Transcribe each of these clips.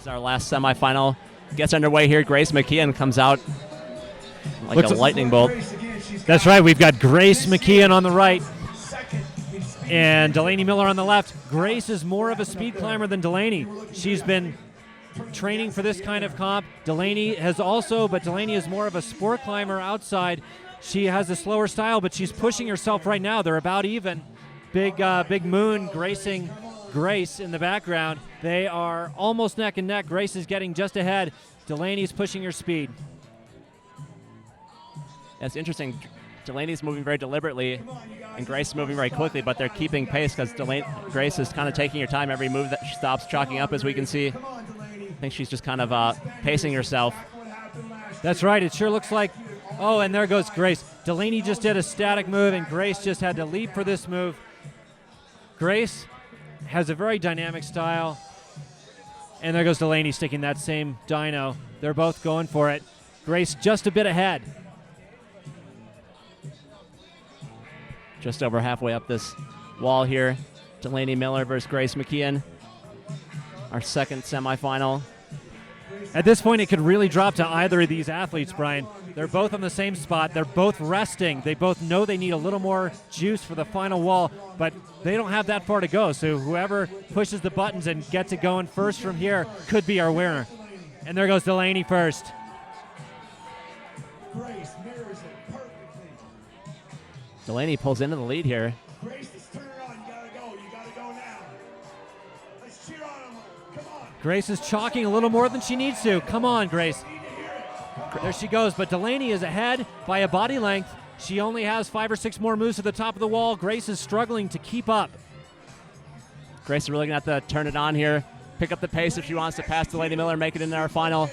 As our last semifinal gets underway here, Grace McKeehan comes out like a lightning bolt. That's right. We've got Grace McKeehan on the right and Delaney Miller on the left. Grace is more of a speed climber than Delaney. She's been training for this kind of comp. Delaney has also, but Delaney is more of a sport climber outside. She has a slower style, but she's pushing herself right now. They're about even. Big Moon gracing Grace in the background. They are almost neck and neck. Grace is getting just ahead. Delaney's pushing her speed. It's interesting. Delaney's moving very deliberately, and Grace is moving very quickly, but they're keeping pace because Grace is kind of taking her time. Every move that she stops, chalking up, as we can see. I think she's just kind of pacing herself. That's right. It sure looks like. Oh, and there goes Grace. Delaney just did a static move, and Grace just had to leap for this move. Grace has a very dynamic style, and there goes Delaney sticking that same dyno. They're both going for it. Grace just a bit ahead. Just over halfway up this wall here. Delaney Miller versus Grace McKeehan. Our second semifinal. At this point, it could really drop to either of these athletes, Brian. They're both on the same spot. They're both resting. They both know they need a little more juice for the final wall, but they don't have that far to go. So whoever pushes the buttons and gets it going first from here could be our winner. And there goes Delaney first. Delaney pulls into the lead here. Grace, let's turn it on. You gotta go. You gotta go now. Let's cheer on him. Come on. Grace is chalking a little more than she needs to. Come on, Grace. There she goes, but Delaney is ahead by a body length. She only has 5 or 6 more moves to the top of the wall. Grace is struggling to keep up. Grace is really going to have to turn it on here, pick up the pace if she wants to pass Delaney Miller, make it into our final.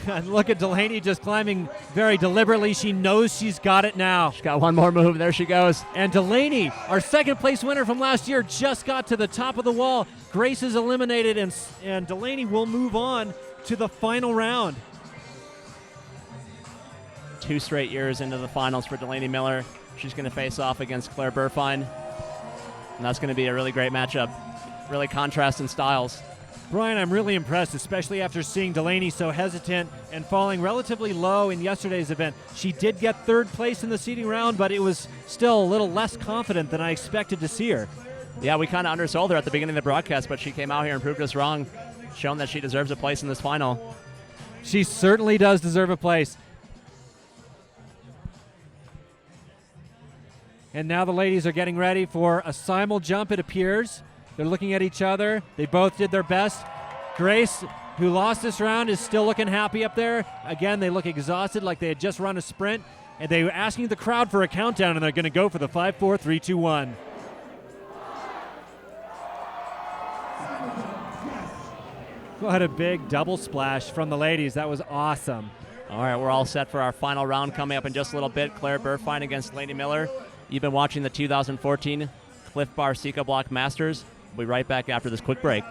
And look at Delaney just climbing very deliberately. She knows she's got it now. She's got one more move. There she goes. And Delaney, our second place winner from last year, just got to the top of the wall. Grace is eliminated, and Delaney will move on to the final round. 2 straight years into the finals for Delaney Miller. She's going to face off against Claire Burfine. And that's going to be a really great matchup. Really contrast in styles. Brian, I'm really impressed, especially after seeing Delaney so hesitant and falling relatively low in yesterday's event. She did get 3rd place in the seeding round, but it was still a little less confident than I expected to see her. Yeah, we kind of undersold her at the beginning of the broadcast, but she came out here and proved us wrong, showing that she deserves a place in this final. She certainly does deserve a place. And now the ladies are getting ready for a simul jump, it appears. They're looking at each other. They both did their best. Grace, who lost this round, is still looking happy up there. Again, they look exhausted like they had just run a sprint. And they were asking the crowd for a countdown, and they're going to go for the 5, 4, 3, 2, 1. What a big double splash from the ladies. That was awesome. All right, we're all set for our final round coming up in just a little bit. Claire Burfine against Delaney Miller. You've been watching the 2014 Clif Bar Psicobloc Masters. We'll be right back after this quick break.